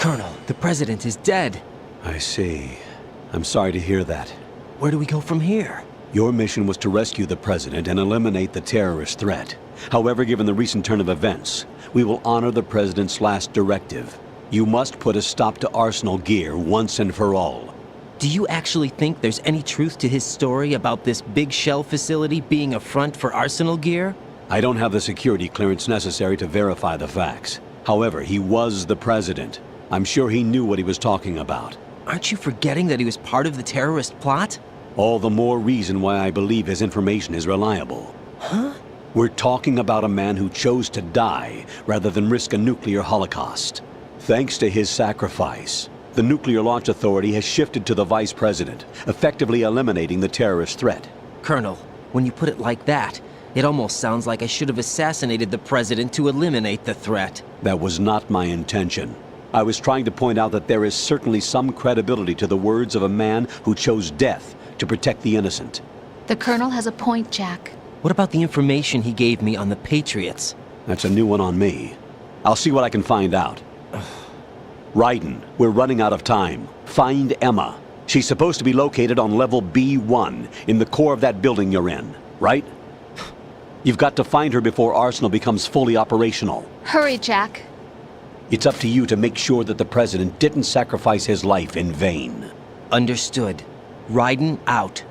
Colonel, the president is dead. I see. I'm sorry to hear that. Where do we go from here? Your mission was to rescue the president and eliminate the terrorist threat. However, given the recent turn of events, we will honor the president's last directive. You must put a stop to Arsenal Gear once and for all. Do you actually think there's any truth to his story about this big shell facility being a front for Arsenal Gear? I don't have the security clearance necessary to verify the facts. However, he was the president. I'm sure he knew what he was talking about. Aren't you forgetting that he was part of the terrorist plot? All the more reason why I believe his information is reliable. Huh? We're talking about a man who chose to die rather than risk a nuclear holocaust. Thanks to his sacrifice, the Nuclear Launch Authority has shifted to the vice president, effectively eliminating the terrorist threat. Colonel, when you put it like that, it almost sounds like I should have assassinated the president to eliminate the threat. That was not my intention. I was trying to point out that there is certainly some credibility to the words of a man who chose death to protect the innocent. The Colonel has a point, Jack. What about the information he gave me on the Patriots? That's a new one on me. I'll see what I can find out. Raiden, we're running out of time. Find Emma. She's supposed to be located on level B1, in the core of that building you're in, right? You've got to find her before Arsenal becomes fully operational. Hurry, Jack. It's up to you to make sure that the president didn't sacrifice his life in vain. Understood. Raiden out.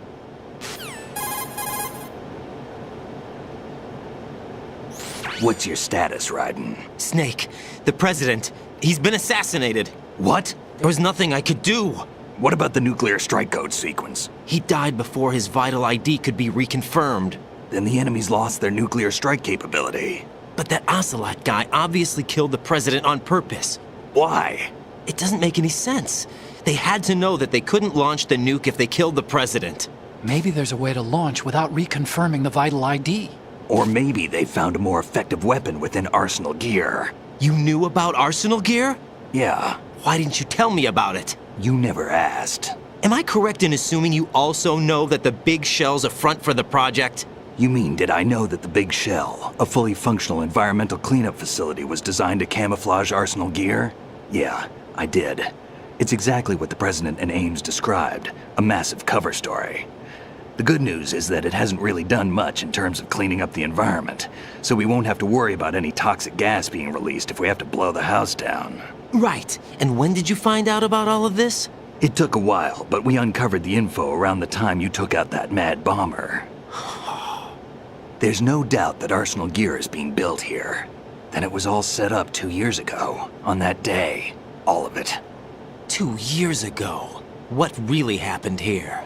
What's your status, Raiden? Snake, the president, he's been assassinated. What? There was nothing I could do. What about the nuclear strike code sequence? He died before his vital ID could be reconfirmed. Then the enemy's lost their nuclear strike capability. But that Ocelot guy obviously killed the president on purpose. Why? It doesn't make any sense. They had to know that they couldn't launch the nuke if they killed the president. Maybe there's a way to launch without reconfirming the vital ID. Or maybe they found a more effective weapon within Arsenal Gear. You knew about Arsenal Gear? Yeah. Why didn't you tell me about it? You never asked. Am I correct in assuming you also know that the big shell's a front for the project? You mean, did I know that the Big Shell, a fully functional environmental cleanup facility, was designed to camouflage Arsenal Gear? Yeah, I did. It's exactly what the President and Ames described, a massive cover story. The good news is that it hasn't really done much in terms of cleaning up the environment, so we won't have to worry about any toxic gas being released if we have to blow the house down. Right. And when did you find out about all of this? It took a while, but we uncovered the info around the time you took out that mad bomber. There's no doubt that Arsenal Gear is being built here. Then it was all set up 2 years ago, on that day. All of it. 2 years ago. What really happened here?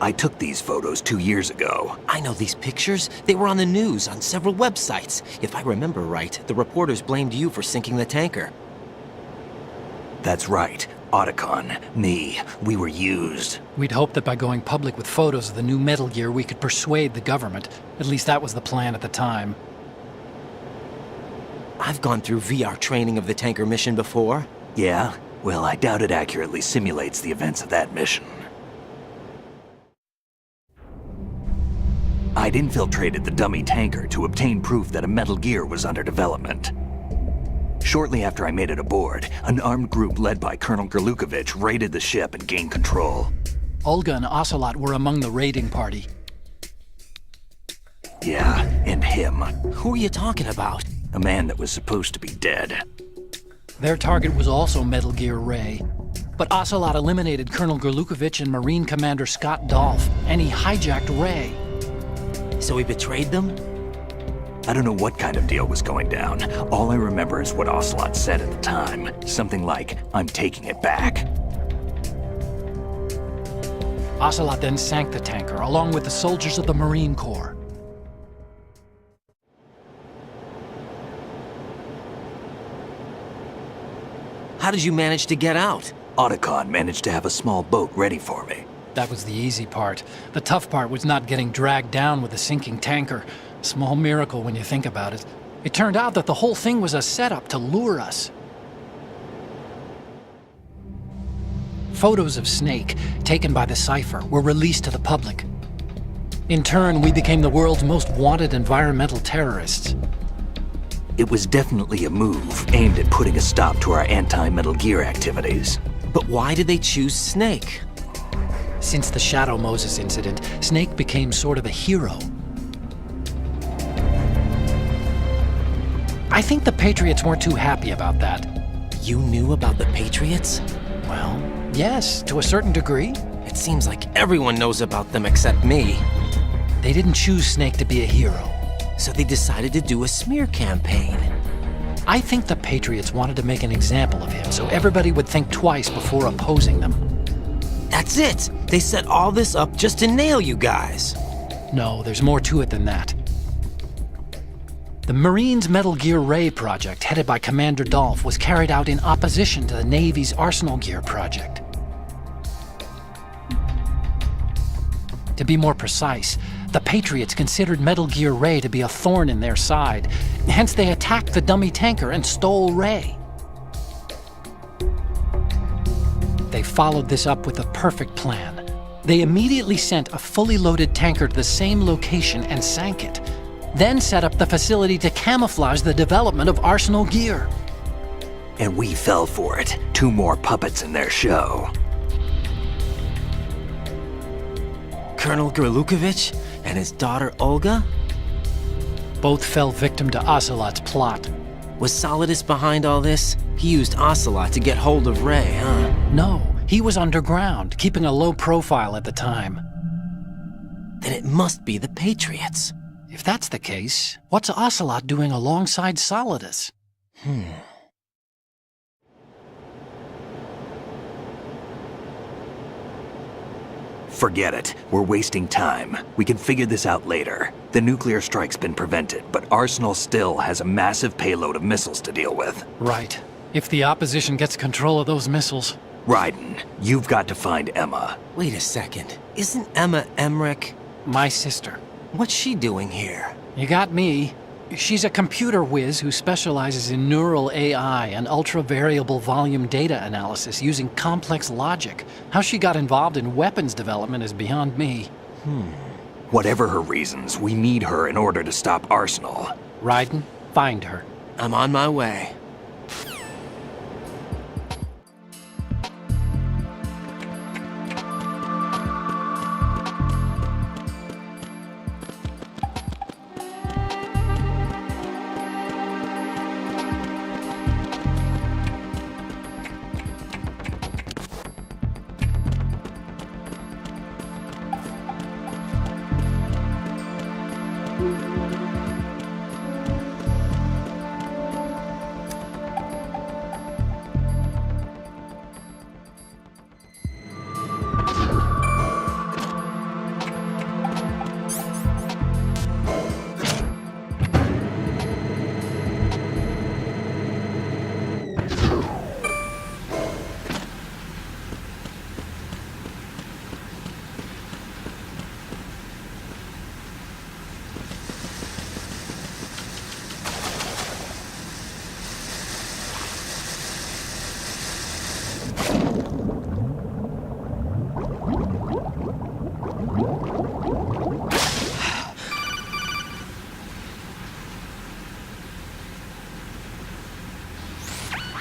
I took these photos 2 years ago. I know these pictures. They were on the news, on several websites. If I remember right, the reporters blamed you for sinking the tanker. That's right. Otacon, me, we were used. We'd hoped that by going public with photos of the new Metal Gear, we could persuade the government. At least that was the plan at the time. I've gone through VR training of the tanker mission before. Yeah? Well, I doubt it accurately simulates the events of that mission. I'd infiltrated the dummy tanker to obtain proof that a Metal Gear was under development. Shortly after I made it aboard, an armed group led by Colonel Gerlukovich raided the ship and gained control. Olga and Ocelot were among the raiding party. Yeah, and him. Who are you talking about? A man that was supposed to be dead. Their target was also Metal Gear Ray. But Ocelot eliminated Colonel Gerlukovich and Marine Commander Scott Dolph, and he hijacked Ray. So he betrayed them? I don't know what kind of deal was going down. All I remember is what Ocelot said at the time. Something like, "I'm taking it back." Ocelot then sank the tanker, along with the soldiers of the Marine Corps. How did you manage to get out? Otacon managed to have a small boat ready for me. That was the easy part. The tough part was not getting dragged down with a sinking tanker. Small miracle when you think about it. It turned out that the whole thing was a setup to lure us. Photos of Snake, taken by the Cypher, were released to the public. In turn, we became the world's most wanted environmental terrorists. It was definitely a move aimed at putting a stop to our anti-Metal Gear activities. But why did they choose Snake? Since the Shadow Moses incident, Snake became sort of a hero. I think the Patriots weren't too happy about that. You knew about the Patriots? Well, yes, to a certain degree. It seems like everyone knows about them except me. They didn't choose Snake to be a hero. So they decided to do a smear campaign. I think the Patriots wanted to make an example of him so everybody would think twice before opposing them. That's it! They set all this up just to nail you guys. No, there's more to it than that. The Marines' Metal Gear Ray project, headed by Commander Dolph, was carried out in opposition to the Navy's Arsenal Gear project. To be more precise, the Patriots considered Metal Gear Ray to be a thorn in their side. Hence, they attacked the dummy tanker and stole Ray. They followed this up with a perfect plan. They immediately sent a fully loaded tanker to the same location and sank it, then set up the facility to camouflage the development of Arsenal Gear. And we fell for it. 2 more puppets in their show. Colonel Gerlukovich and his daughter Olga? Both fell victim to Ocelot's plot. Was Solidus behind all this? He used Ocelot to get hold of Ray, huh? No, he was underground, keeping a low profile at the time. Then it must be the Patriots. If that's the case, what's Ocelot doing alongside Solidus? Forget it. We're wasting time. We can figure this out later. The nuclear strike's been prevented, but Arsenal still has a massive payload of missiles to deal with. Right. If the opposition gets control of those missiles. Raiden, you've got to find Emma. Wait a second. Isn't Emma Emmerich? My sister. What's she doing here? You got me. She's a computer whiz who specializes in neural AI and ultra-variable volume data analysis using complex logic. How she got involved in weapons development is beyond me. Whatever her reasons, we need her in order to stop Arsenal. Raiden, find her. I'm on my way.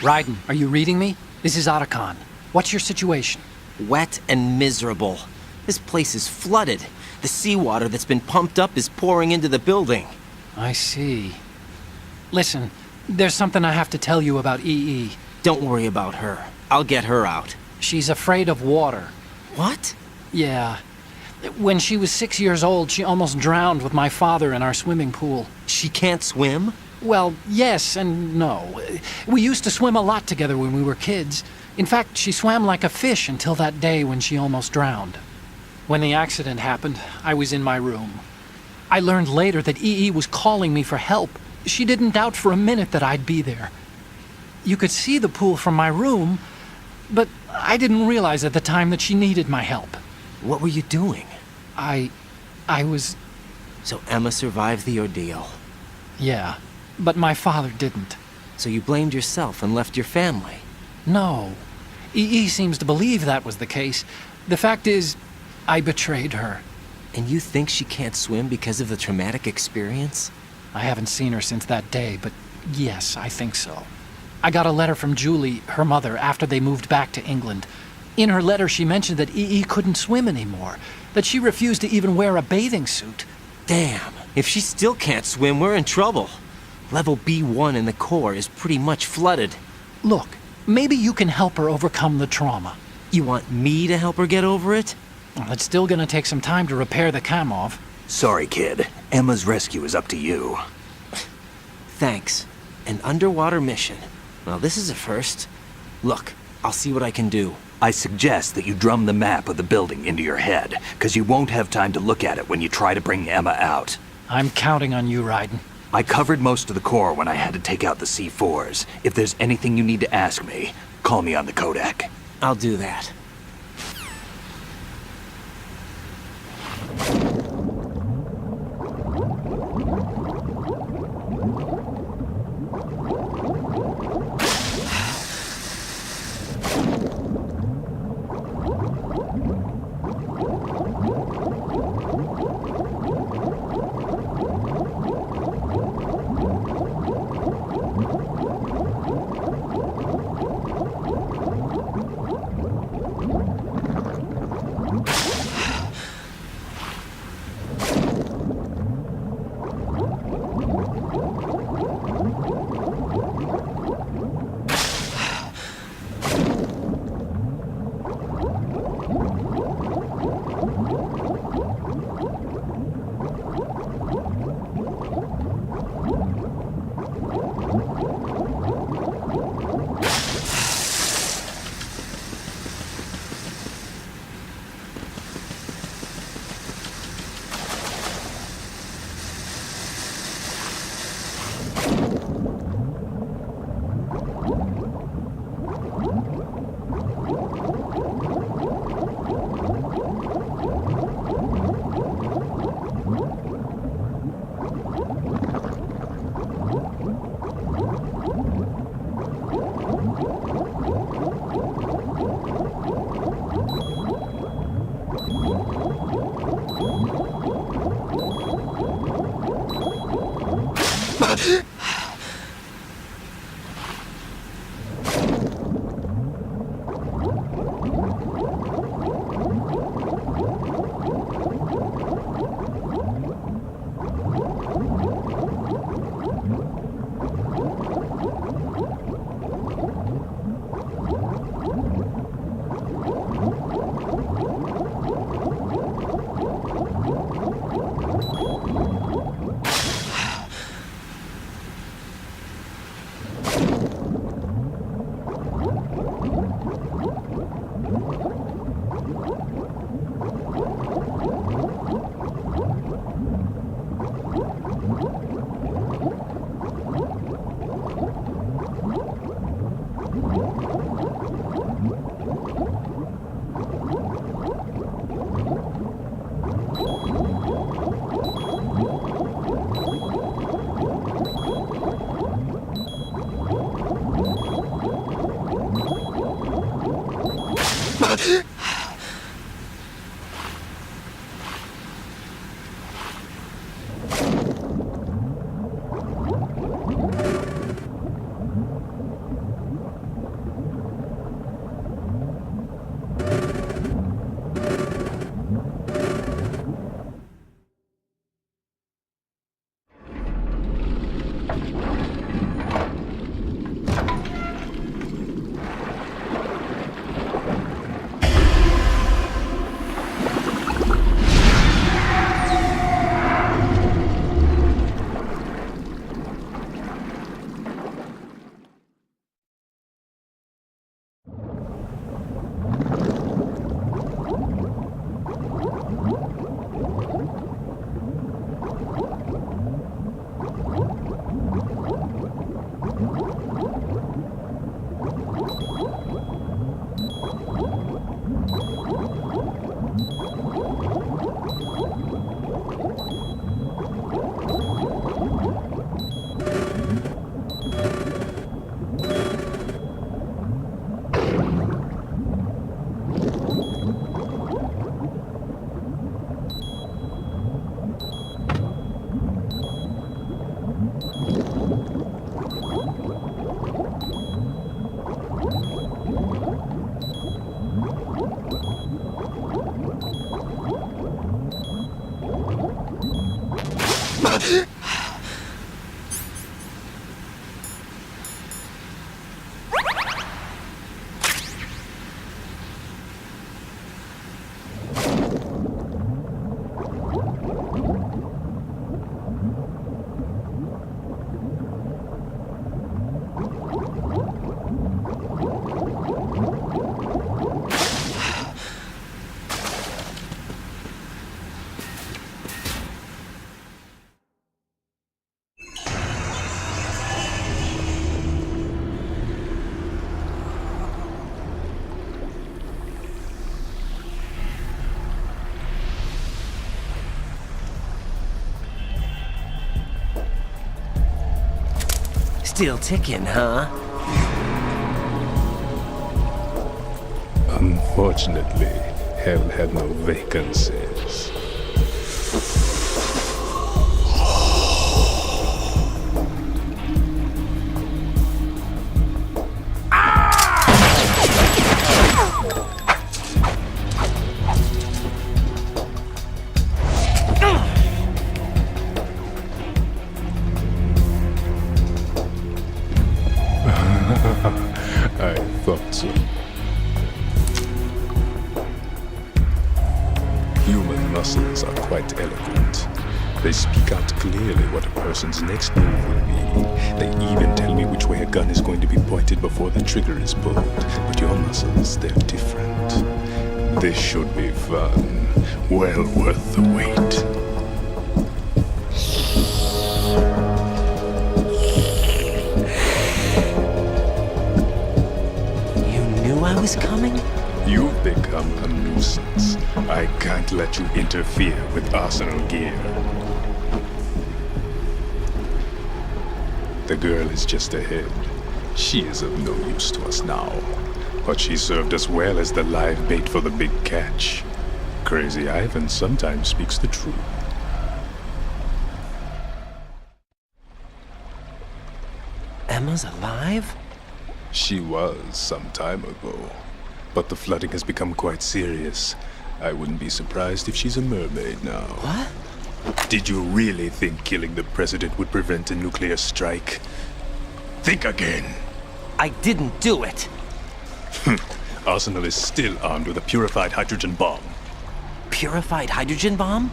Raiden, are you reading me? This is Otacon. What's your situation? Wet and miserable. This place is flooded. The seawater that's been pumped up is pouring into the building. I see. Listen, there's something I have to tell you about EE. Don't worry about her. I'll get her out. She's afraid of water. What? Yeah. When she was 6 years old, she almost drowned with my father in our swimming pool. She can't swim? Well, yes and no. We used to swim a lot together when we were kids. In fact, she swam like a fish until that day when she almost drowned. When the accident happened, I was in my room. I learned later that EE was calling me for help. She didn't doubt for a minute that I'd be there. You could see the pool from my room, but I didn't realize at the time that she needed my help. What were you doing? I was... So Emma survived the ordeal. Yeah, but my father didn't. So you blamed yourself and left your family? No. EE seems to believe that was the case. The fact is, I betrayed her. And you think she can't swim because of the traumatic experience? I haven't seen her since that day, but Yes, I think so. I got a letter from Julie, her mother, after they moved back to England. In her letter, she mentioned that EE couldn't swim anymore, that she refused to even wear a bathing suit. Damn, if she still can't swim, we're in trouble. Level B1 in the core is pretty much flooded. Look, maybe you can help her overcome the trauma. You want me to help her get over it? Well, it's still gonna take some time to repair the Kamov. Sorry, kid. Emma's rescue is up to you. Thanks. An underwater mission. Well, this is a first. Look, I'll see what I can do. I suggest that you drum the map of the building into your head, because you won't have time to look at it when you try to bring Emma out. I'm counting on you, Raiden. I covered most of the core when I had to take out the C4s. If there's anything you need to ask me, call me on the Kodak. I'll do that. Still ticking, huh? Unfortunately, hell had no vacancies. I thought so. Human muscles are quite eloquent. They speak out clearly what a person's next move will be. They even tell me which way a gun is going to be pointed before the trigger is pulled. But your muscles, they're different. This should be fun. Well worth the wait. I was coming? You've become a nuisance. I can't let you interfere with Arsenal gear. The girl is just ahead. She is of no use to us now. But she served us well as the live bait for the big catch. Crazy Ivan sometimes speaks the truth. Emma's alive? She was some time ago, but the flooding has become quite serious. I wouldn't be surprised if she's a mermaid now. What? Did you really think killing the president would prevent a nuclear strike? Think again. I didn't do it. Arsenal is still armed with a purified hydrogen bomb. Purified hydrogen bomb?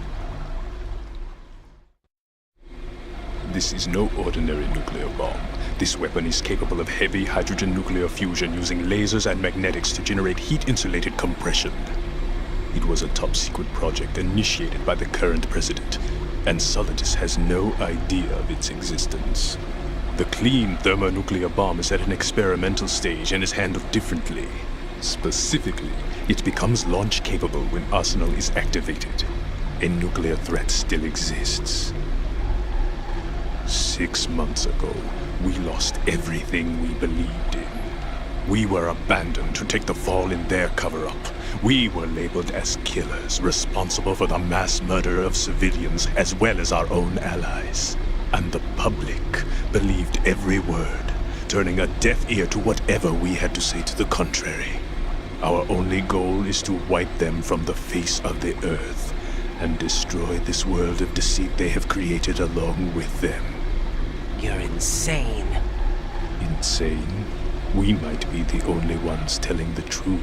This is no ordinary nuclear bomb. This weapon is capable of heavy hydrogen nuclear fusion using lasers and magnetics to generate heat-insulated compression. It was a top-secret project initiated by the current president, and Solidus has no idea of its existence. The clean thermonuclear bomb is at an experimental stage and is handled differently. Specifically, it becomes launch-capable when Arsenal is activated. A nuclear threat still exists. 6 months ago, we lost everything we believed in. We were abandoned to take the fall in their cover-up. We were labeled as killers, responsible for the mass murder of civilians as well as our own allies. And the public believed every word, turning a deaf ear to whatever we had to say to the contrary. Our only goal is to wipe them from the face of the earth and destroy this world of deceit they have created along with them. You're insane. Insane? We might be the only ones telling the truth.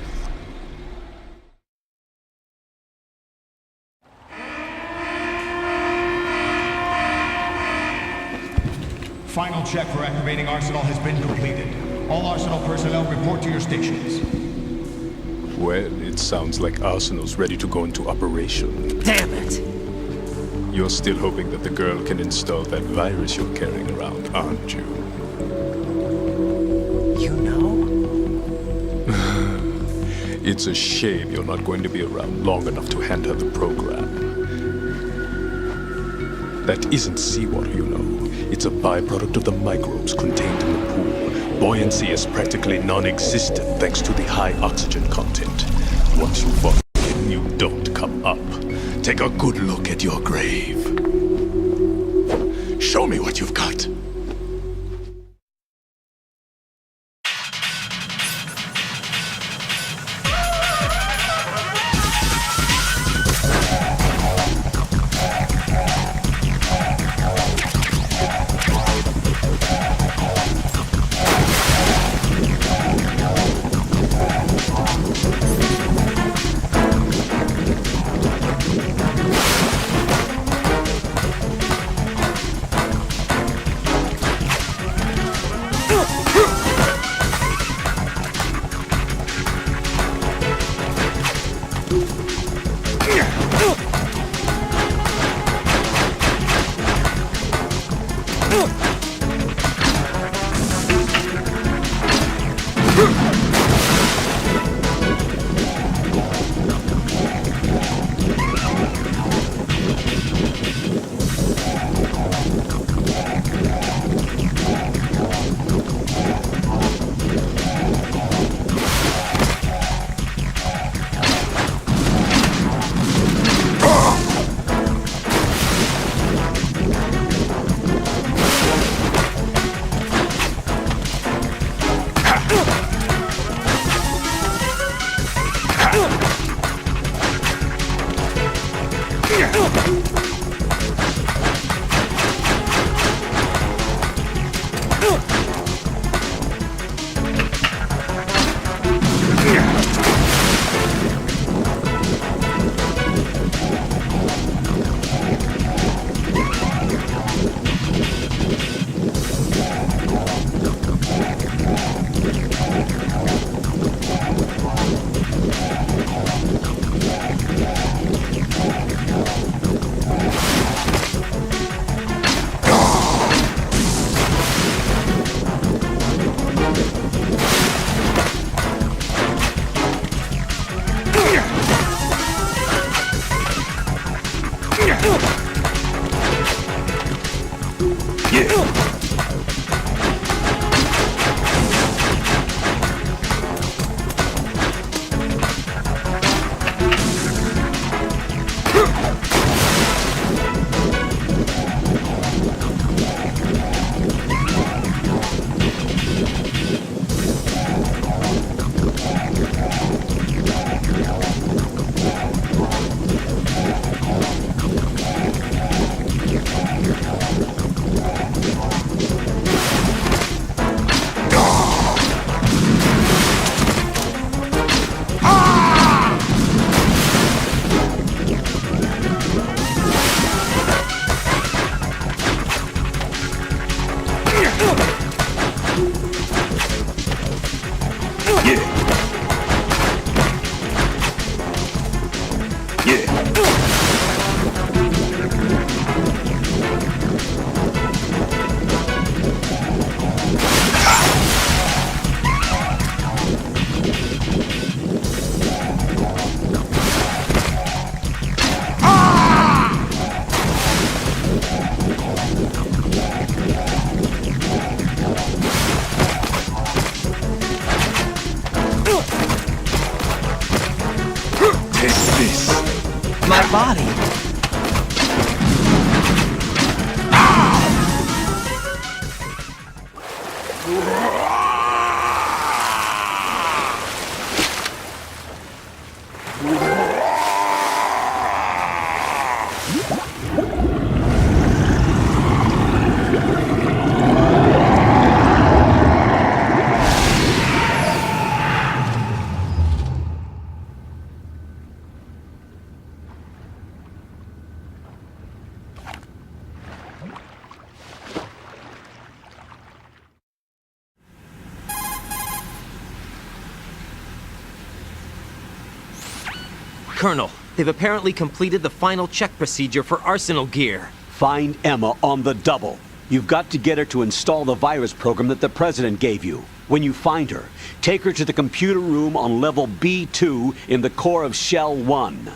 Final check for activating Arsenal has been completed. All Arsenal personnel report to your stations. Well, it sounds like Arsenal's ready to go into operation. Damn it! You're still hoping that the girl can install that virus you're carrying around, aren't you? You know? It's a shame you're not going to be around long enough to hand her the program. That isn't seawater, you know. It's a byproduct of the microbes contained in the pool. Buoyancy is practically non-existent thanks to the high oxygen content. Once you fall in, you don't come up. Take a good look at your grave. Show me what you've got. My body. Colonel, they've apparently completed the final check procedure for arsenal gear. Find Emma on the double. You've got to get her to install the virus program that the President gave you. When you find her, take her to the computer room on level B2 in the core of Shell 1.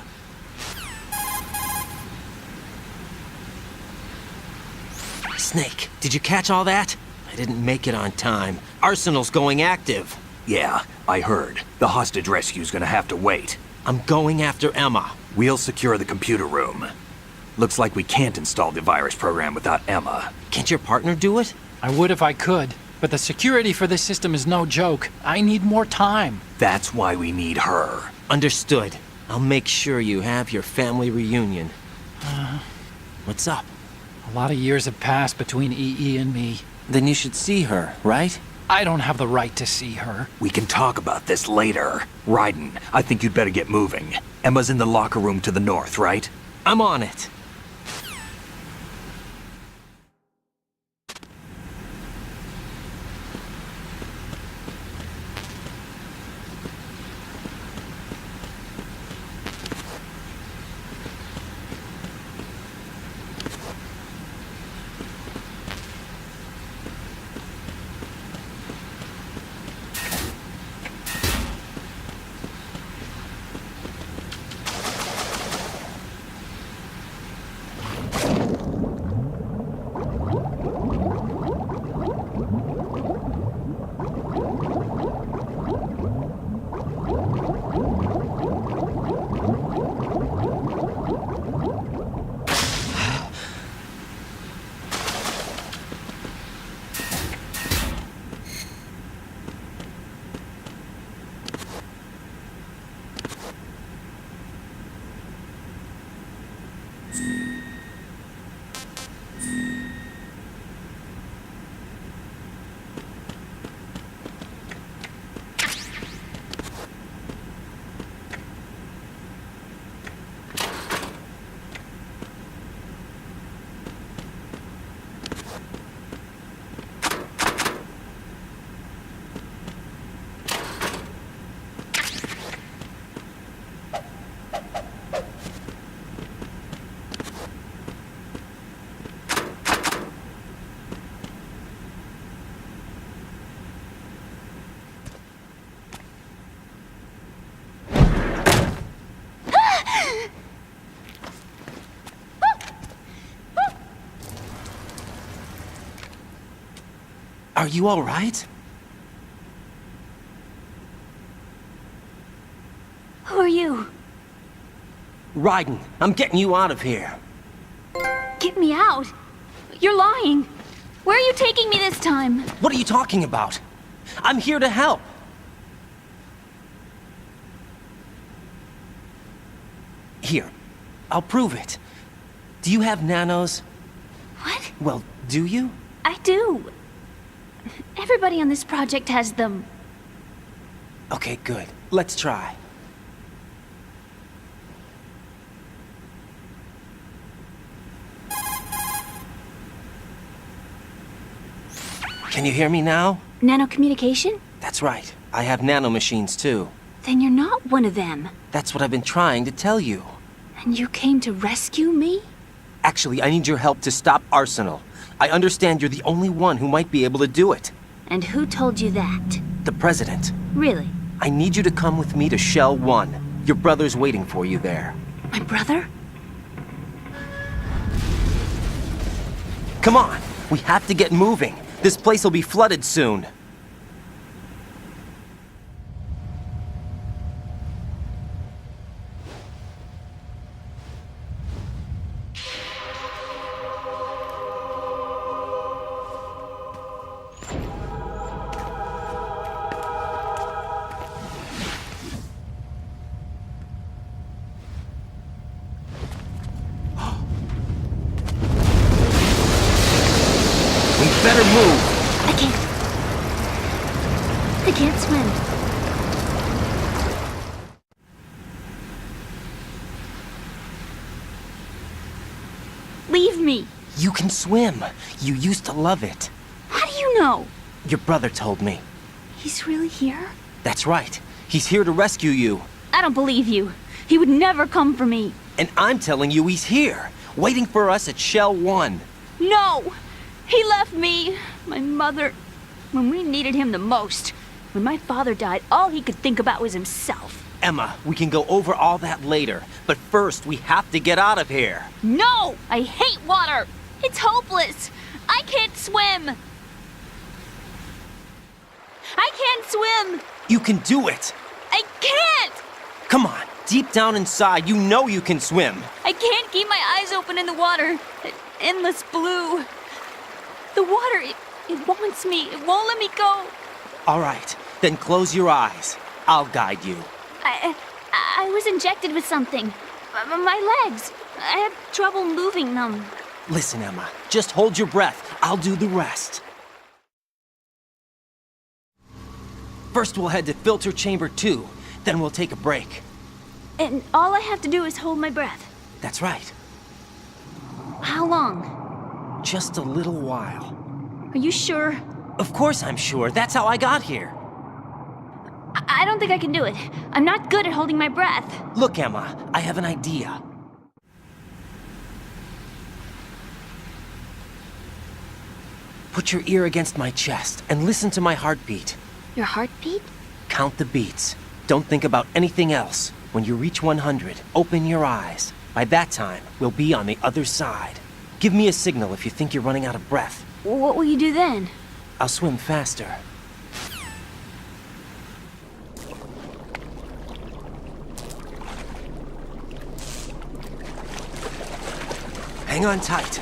Snake, did you catch all that? I didn't make it on time. Arsenal's going active. Yeah, I heard. The hostage rescue's gonna have to wait. I'm going after Emma. We'll secure the computer room. Looks like we can't install the virus program without Emma. Can't your partner do it? I would if I could, but the security for this system is no joke. I need more time. That's why we need her. Understood. I'll make sure you have your family reunion. What's up? A lot of years have passed between EE and me. Then you should see her, right? I don't have the right to see her. We can talk about this later. Raiden, I think you'd better get moving. Emma's in the locker room to the north, right? I'm on it. Are you all right? Who are you? Raiden, I'm getting you out of here. Get me out! You're lying! Where are you taking me this time? What are you talking about? I'm here to help. Here, I'll prove it. Do you have nanos? What? Well, do you? I do. Everybody on this project has them. Okay, good. Let's try. Can you hear me now? Nanocommunication? That's right. I have nanomachines too. Then you're not one of them. That's what I've been trying to tell you. And you came to rescue me? Actually, I need your help to stop Arsenal. I understand you're the only one who might be able to do it. And who told you that? The President. Really? I need you to come with me to Shell 1. Your brother's waiting for you there. My brother? Come on! We have to get moving. This place will be flooded soon. We better move. I can't swim. Leave me. You can swim. You used to love it. How do you know? Your brother told me. He's really here? That's right. He's here to rescue you. I don't believe you. He would never come for me. And I'm telling you he's here, waiting for us at Shell 1. No! He left me, my mother, when we needed him the most. When my father died, all he could think about was himself. Emma, we can go over all that later, but first we have to get out of here. No! I hate water! It's hopeless! I can't swim! I can't swim! You can do it. I can't! Come on, deep down inside, you know you can swim. I can't keep my eyes open in the water. Endless blue. The water, it wants me. It won't let me go. All right, then close your eyes. I'll guide you. I was injected with something. My legs. I have trouble moving them. Listen, Emma, just hold your breath. I'll do the rest. First we'll head to filter chamber 2, then we'll take a break. And all I have to do is hold my breath. That's right. How long? Just a little while. Are you sure? Of course I'm sure. That's how I got here. I don't think I can do it. I'm not good at holding my breath. Look, Emma, I have an idea. Put your ear against my chest and listen to my heartbeat. Your heartbeat? Count the beats. Don't think about anything else. When you reach 100, open your eyes. By that time, we'll be on the other side. Give me a signal if you think you're running out of breath. What will you do then? I'll swim faster. Hang on tight.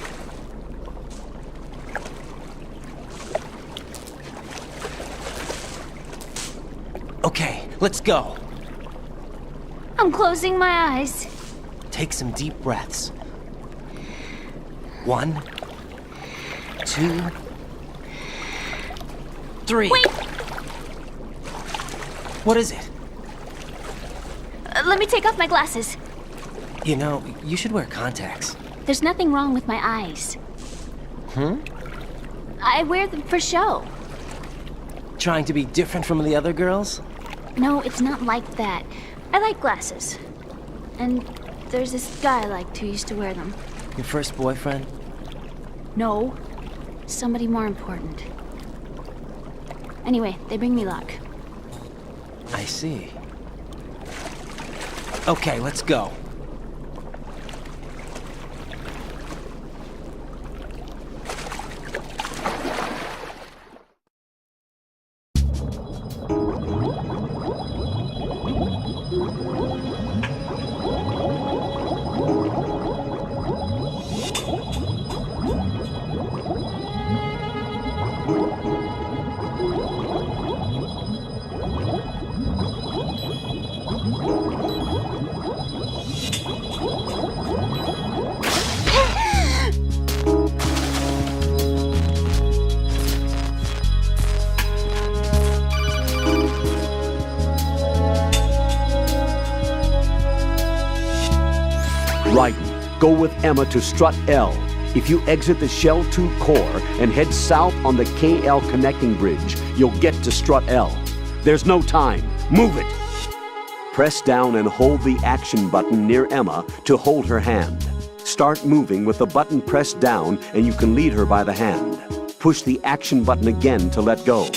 Okay, let's go. I'm closing my eyes. Take some deep breaths. 1, 2, 3. Wait! What is it? Let me take off my glasses. You know, you should wear contacts. There's nothing wrong with my eyes. I wear them for show. Trying to be different from the other girls? No, it's not like that. I like glasses. And there's this guy I liked who used to wear them. Your first boyfriend? No, somebody more important. Anyway, they bring me luck. I see. Okay, let's go. Raiden, go with Emma to Strut L. If you exit the Shell 2 core and head south on the KL connecting bridge, you'll get to Strut L. There's no time. Move it! Press down and hold the action button near Emma to hold her hand. Start moving with the button pressed down and you can lead her by the hand. Push the action button again to let go.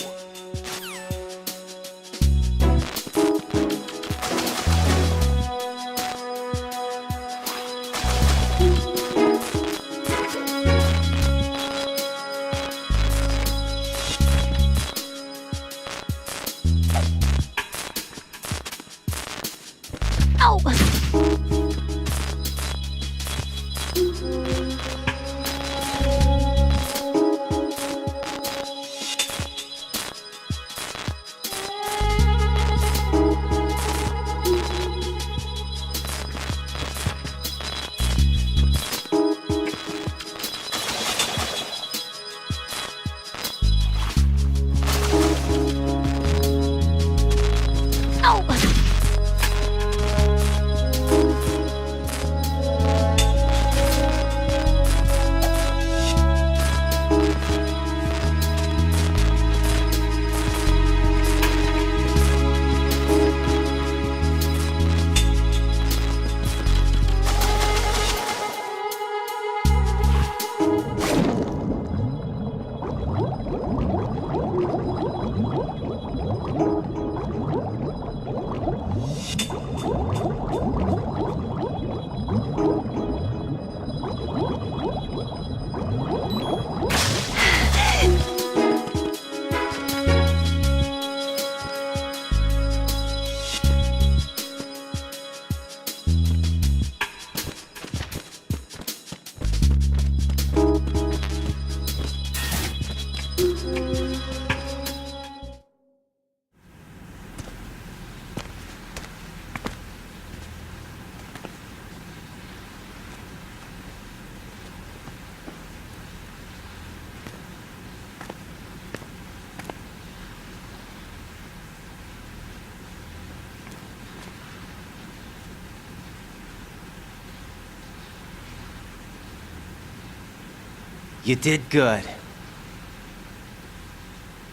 You did good.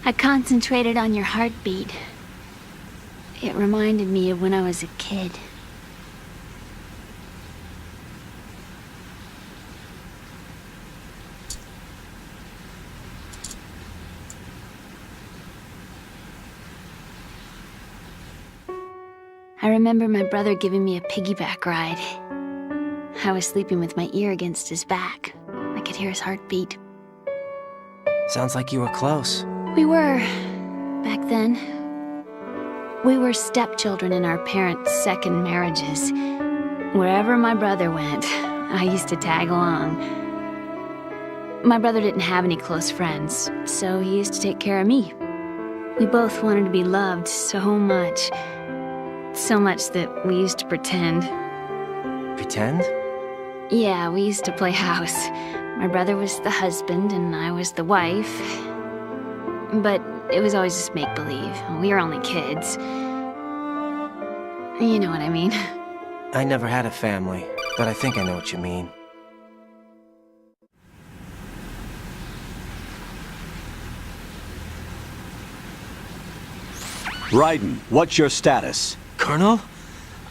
I concentrated on your heartbeat. It reminded me of when I was a kid. I remember my brother giving me a piggyback ride. I was sleeping with my ear against his back. I could hear his heartbeat. Sounds like you were close. We were, back then. We were stepchildren in our parents' second marriages. Wherever my brother went, I used to tag along. My brother didn't have any close friends, so he used to take care of me. We both wanted to be loved so much. So much that we used to pretend. Pretend? Yeah, we used to play house. My brother was the husband and I was the wife. But it was always just make-believe. We were only kids. You know what I mean. I never had a family, but I think I know what you mean. Raiden, what's your status? Colonel?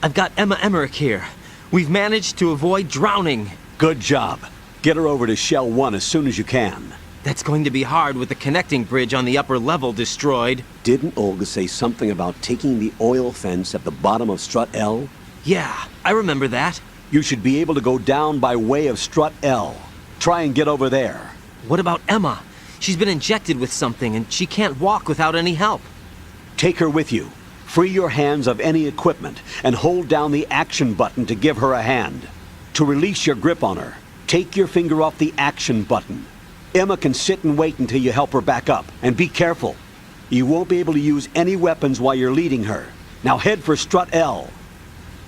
I've got Emma Emmerich here. We've managed to avoid drowning. Good job. Get her over to Shell 1 as soon as you can. That's going to be hard with the connecting bridge on the upper level destroyed. Didn't Olga say something about taking the oil fence at the bottom of Strut L? Yeah, I remember that. You should be able to go down by way of Strut L. Try and get over there. What about Emma? She's been injected with something and she can't walk without any help. Take her with you. Free your hands of any equipment and hold down the action button to give her a hand. To release your grip on her, take your finger off the action button. Emma can sit and wait until you help her back up. And be careful. You won't be able to use any weapons while you're leading her. Now head for Strut L.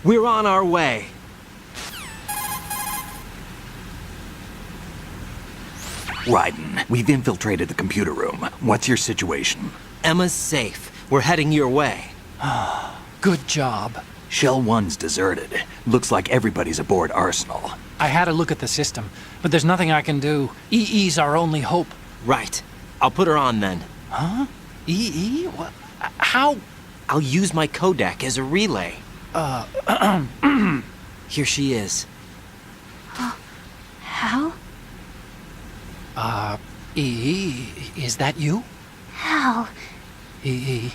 We're on our way. Raiden, we've infiltrated the computer room. What's your situation? Emma's safe. We're heading your way. Good job. Shell 1's deserted. Looks like everybody's aboard Arsenal. I had a look at the system, but there's nothing I can do. EE's our only hope. Right. I'll put her on then. Huh? EE? What? How? I'll use my codec as a relay. Here she is. Hal? EE, is that you? Hal? EE.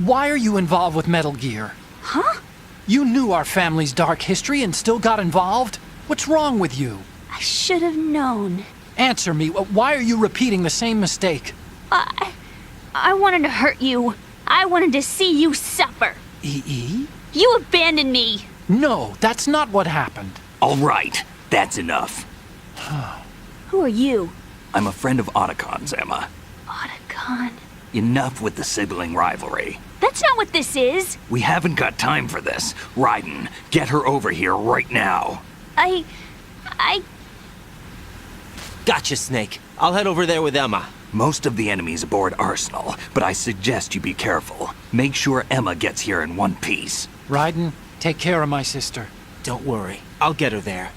Why are you involved with Metal Gear? Huh? You knew our family's dark history and still got involved? What's wrong with you? I should have known. Answer me. Why are you repeating the same mistake? I wanted to hurt you. I wanted to see you suffer. EE? You abandoned me. No, that's not what happened. All right, that's enough. Who are you? I'm a friend of Otacon's, Emma. Otacon. Enough with the sibling rivalry. That's not what this is. We haven't got time for this. Raiden, get her over here right now. I... Gotcha, Snake. I'll head over there with Emma. Most of the enemy's aboard Arsenal, but I suggest you be careful. Make sure Emma gets here in one piece. Raiden, take care of my sister. Don't worry. I'll get her there.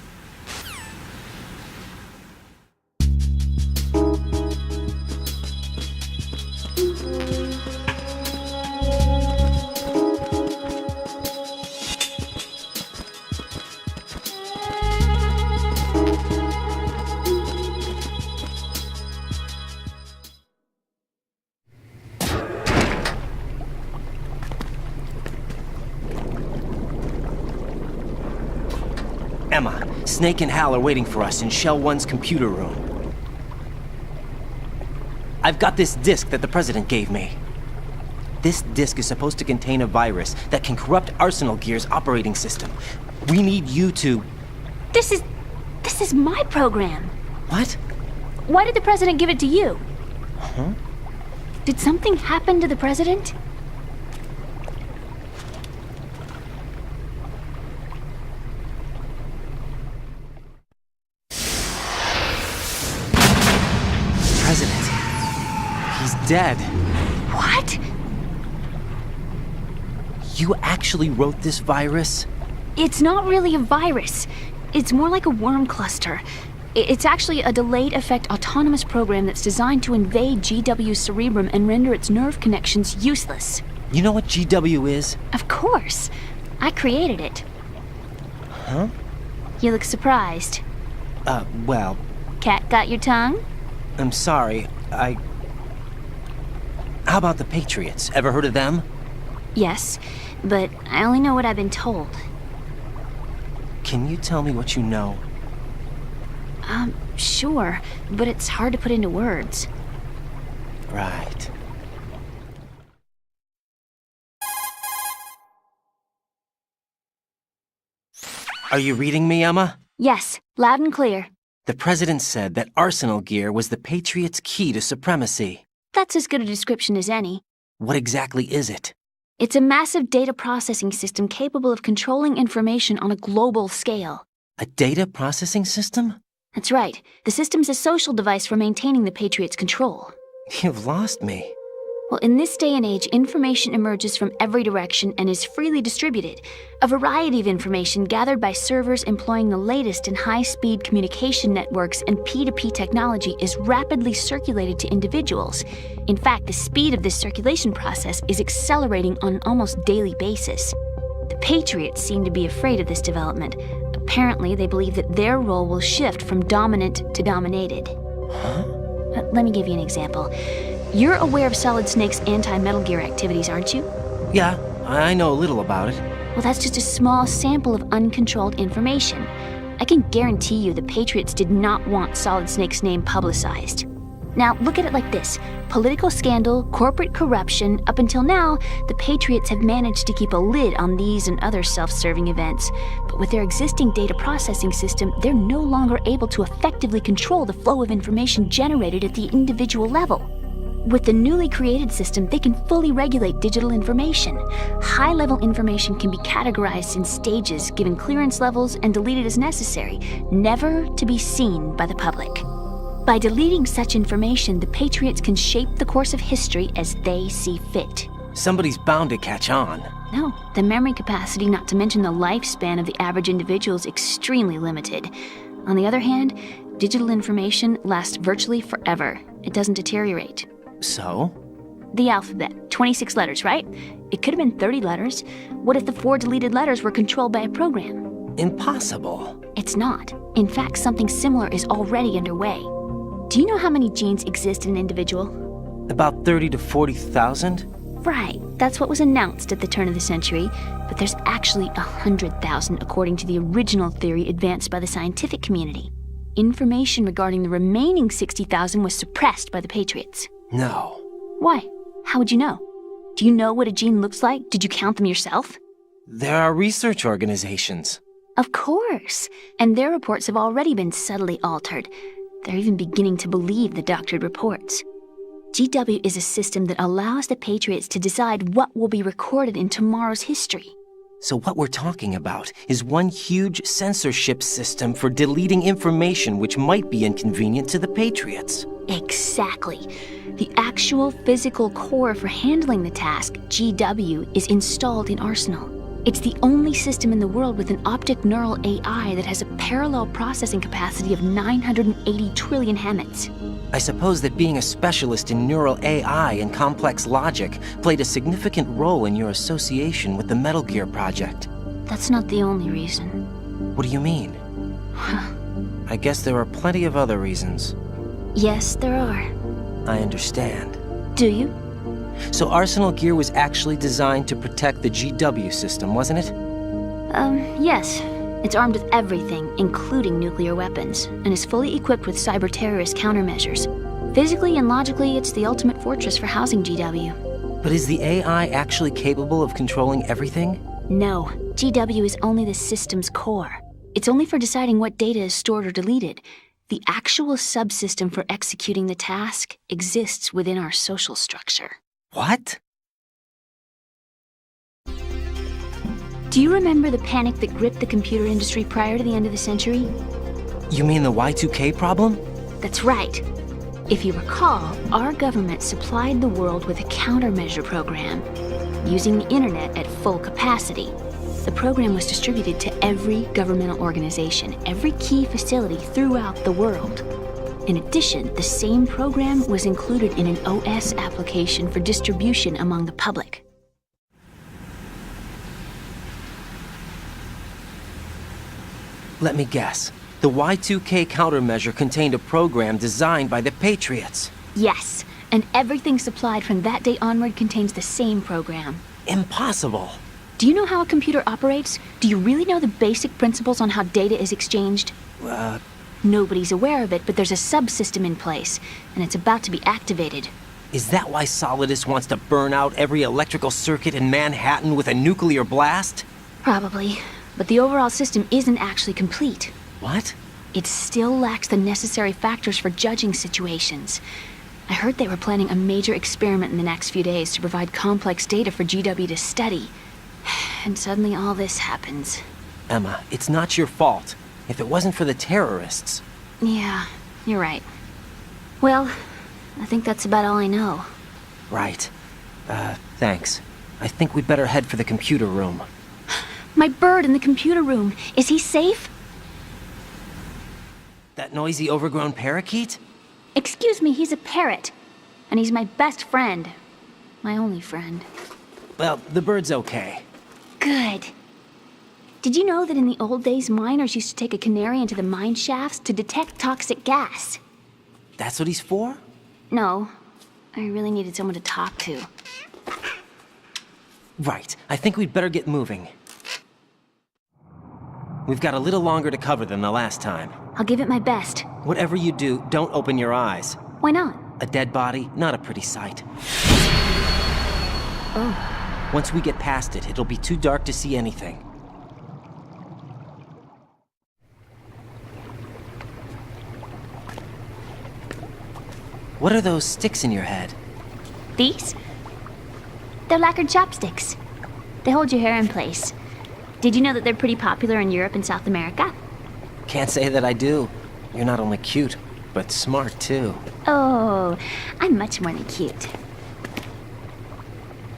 Emma, Snake and Hal are waiting for us in Shell 1's computer room. I've got this disk that the President gave me. This disk is supposed to contain a virus that can corrupt Arsenal Gear's operating system. We need you to... This is my program. What? Why did the President give it to you? Huh? Did something happen to the President? President. He's dead. What? You actually wrote this virus? It's not really a virus. It's more like a worm cluster. It's actually a delayed effect autonomous program that's designed to invade GW's cerebrum and render its nerve connections useless. You know what GW is? Of course. I created it. Huh? You look surprised. Well, Cat got your tongue? I'm sorry. How about the Patriots? Ever heard of them? Yes, but I only know what I've been told. Can you tell me what you know? Sure, but it's hard to put into words. Right. Are you reading me, Emma? Yes, loud and clear. The President said that Arsenal Gear was the Patriots' key to supremacy. That's as good a description as any. What exactly is it? It's a massive data processing system capable of controlling information on a global scale. A data processing system? That's right. The system's a social device for maintaining the Patriots' control. You've lost me. Well, in this day and age, information emerges from every direction and is freely distributed. A variety of information gathered by servers employing the latest in high-speed communication networks and P2P technology is rapidly circulated to individuals. In fact, the speed of this circulation process is accelerating on an almost daily basis. The Patriots seem to be afraid of this development. Apparently, they believe that their role will shift from dominant to dominated. Huh? Let me give you an example. You're aware of Solid Snake's anti-Metal Gear activities, aren't you? Yeah, I know a little about it. Well, that's just a small sample of uncontrolled information. I can guarantee you the Patriots did not want Solid Snake's name publicized. Now, look at it like this. Political scandal, corporate corruption, up until now, the Patriots have managed to keep a lid on these and other self-serving events. But with their existing data processing system, they're no longer able to effectively control the flow of information generated at the individual level. With the newly created system, they can fully regulate digital information. High-level information can be categorized in stages, given clearance levels, and deleted as necessary, never to be seen by the public. By deleting such information, the Patriots can shape the course of history as they see fit. Somebody's bound to catch on. No, the memory capacity, not to mention the lifespan of the average individual, is extremely limited. On the other hand, digital information lasts virtually forever. It doesn't deteriorate. So? The alphabet, 26 letters, right? It could have been 30 letters. What if the 4 deleted letters were controlled by a program? Impossible. It's not. In fact, something similar is already underway. Do you know how many genes exist in an individual? About 30 to 40,000? Right, that's what was announced at the turn of the century, but there's actually 100,000 according to the original theory advanced by the scientific community. Information regarding the remaining 60,000 was suppressed by the Patriots. No. Why? How would you know? Do you know what a gene looks like? Did you count them yourself? There are research organizations. Of course, and their reports have already been subtly altered. They're even beginning to believe the doctored reports. GW is a system that allows the Patriots to decide what will be recorded in tomorrow's history. So what we're talking about is one huge censorship system for deleting information which might be inconvenient to the Patriots. Exactly. The actual physical core for handling the task, GW, is installed in Arsenal. It's the only system in the world with an optic neural AI that has a parallel processing capacity of 980 trillion Hammets. I suppose that being a specialist in neural AI and complex logic played a significant role in your association with the Metal Gear project. That's not the only reason. What do you mean? I guess there are plenty of other reasons. Yes, there are. I understand. Do you? So Arsenal Gear was actually designed to protect the GW system, wasn't it? Yes. It's armed with everything, including nuclear weapons, and is fully equipped with cyber-terrorist countermeasures. Physically and logically, it's the ultimate fortress for housing GW. But is the AI actually capable of controlling everything? No. GW is only the system's core. It's only for deciding what data is stored or deleted. The actual subsystem for executing the task exists within our social structure. What? Do you remember the panic that gripped the computer industry prior to the end of the century? You mean the Y2K problem? That's right. If you recall, our government supplied the world with a countermeasure program, using the internet at full capacity. The program was distributed to every governmental organization, every key facility throughout the world. In addition, the same program was included in an OS application for distribution among the public. Let me guess. The Y2K countermeasure contained a program designed by the Patriots. Yes, and everything supplied from that day onward contains the same program. Impossible. Do you know how a computer operates? Do you really know the basic principles on how data is exchanged? Nobody's aware of it, but there's a subsystem in place, and it's about to be activated. Is that why Solidus wants to burn out every electrical circuit in Manhattan with a nuclear blast? Probably, but the overall system isn't actually complete. What? It still lacks the necessary factors for judging situations. I heard they were planning a major experiment in the next few days to provide complex data for GW to study. And suddenly all this happens. Emma, it's not your fault. If it wasn't for the terrorists... Yeah, you're right. Well, I think that's about all I know. Right. Thanks. I think we'd better head for the computer room. My bird in the computer room. Is he safe? That noisy, overgrown parakeet? Excuse me, he's a parrot. And he's my best friend. My only friend. Well, the bird's okay. Good. Did you know that in the old days, miners used to take a canary into the mine shafts to detect toxic gas? That's what he's for? No. I really needed someone to talk to. Right. I think we'd better get moving. We've got a little longer to cover than the last time. I'll give it my best. Whatever you do, don't open your eyes. Why not? A dead body, not a pretty sight. Oh. Once we get past it, it'll be too dark to see anything. What are those sticks in your head? These? They're lacquered chopsticks. They hold your hair in place. Did you know that they're pretty popular in Europe and South America? Can't say that I do. You're not only cute, but smart too. Oh, I'm much more than cute.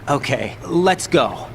Okay, let's go.